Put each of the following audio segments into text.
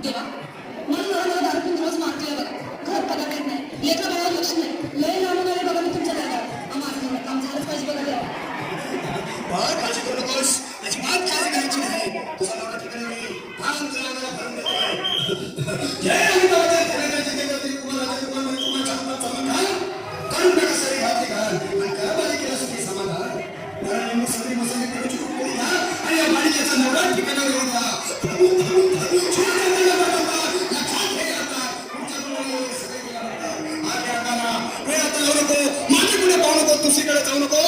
देवा मला जरा दारू रोज मारते बघा घर पगार देत नाही लेखा बाळा लक्ष नाही लय लांबून आले बघा मी तुमच्या दारात आम्हाला काम झालंच पाहिजे बघा देवा काळजी करू नकोस त्याची बात काळजी करायची नाही तुझा नवरा ठिकाणी मी काम तुला भरून देतोय जय अमिताभ करून टाका सरी घातली घाल आणि करा बालिकेला सुखी समाधान कारण मसली मसली करू चुकून करी घ्या आणि या बालिकेचा नवरा ठिकाणावर येऊन द्या माझी पुढे पाहू नको दुसरीकडे जाऊ नको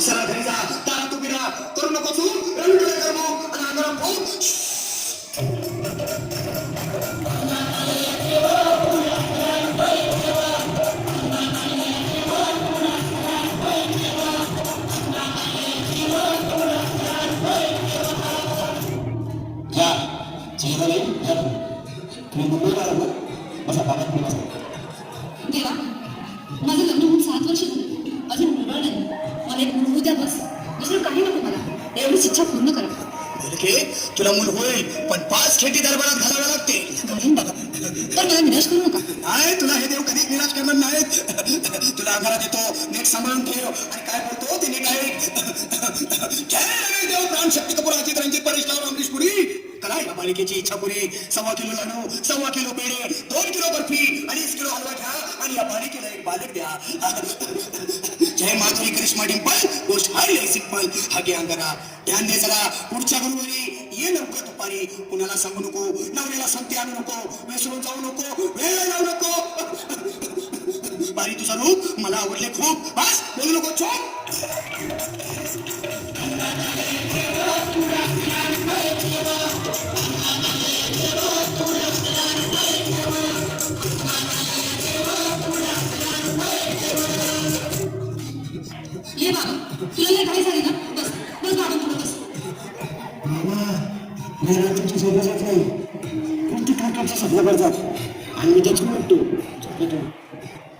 सरळ घरी जा तारा तू बिरा करू नको तू रंगकडे कर मग आणि अंगारा भाऊ देवा माझं लग्न होऊन 7 वर्ष झाली अजून मुलगा नाही मला एक मुलगा द्या बस दुसरं काही नको मला एवढीच इच्छा पूर्ण करा तुला मूल होईल पण 5 खेटी दरबारात घालाव्या लागतील घालून बघा तर मला निराश करू नका नाही तुला हे देव कधीच निराश करणार नाहीत तुला घरात येतो नीट सांभाळून ठेव आणि काय बोलतो ते नीट ऐक जय देव प्राण शक्ती कपूर अजित रंजित परेश राव अमरीश पुरी करा या बालिकेची इच्छा पुरी 1.25 किलो लाडू 1.25 किलो पेढे 2 किलो बर्फी 2.5 किलो हलवा घ्या आणि या बालिकेला एक बालक द्या जय माधुरी करिश्मा डिंपल गोष्ट हाय सिंपल हागे अंगना ध्यान दे जरा पुढच्या गुरुवारी ये लवकर दुपारी कुणाला सांगू नको नवऱ्याला संगती आणू नको विसरून जाऊ नको वेळ जाऊ नको बारी तुझा रूप मला आवडले खूप बस बोलू नको ये बाबा तुला लय काही झाली ना बस बस बाबा पुढे बस मला तुमची झोप जात नाही कोणती काकाची स्वप्न पडतात आणि मी त्याची म्हणतो झोपेतून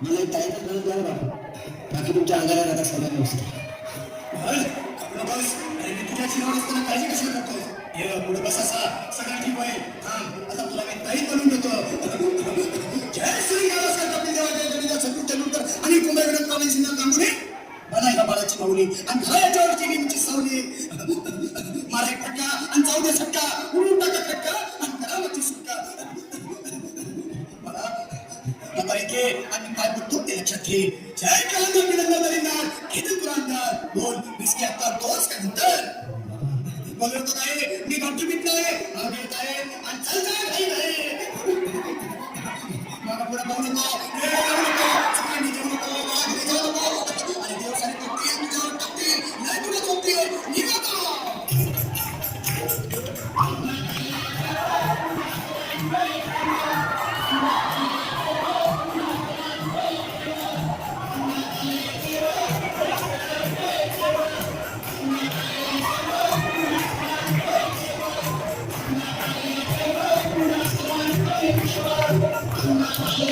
मला एक ताईचा गरज द्यावा बाबा बाकी तुमच्या अंगाला राहता सगळ्या व्यवस्थित तुझ्या शिरावर असताना काळजी कशी करतो ये पुढे बस असा सगळं ठीक होईल थांब आता तुला मी ताई बनवून देतो जय श्री गावस्कर कपिल देवाच्या जडीला संपूर्ण नंतर आणि कुंभेकडे कामी सिंह गांगुली बना या बाळाची माऊली आणि घराच्यावरची गेमची सावली माझे टक्का आणि जाऊ दे सट्टा उडून टाका टक्का आणि करावची सुटका मला बाईके आणि काय बोलतो ते लक्षात घे जय कलंदर बिलंदर दरिंदार किती पुराणदार बोल बिस्की आता तोच का नंतर बोलतो काय मी डॉक्टर मित्र आहे आगे आहे आणि चल जा काही नाही मला पुढे पाहू नको चुकांनी देऊ नको वाघ देऊ नको आणि देव सारे तुझ्यावर टाकतील नाही तुला झोपतील निघतो Thank you.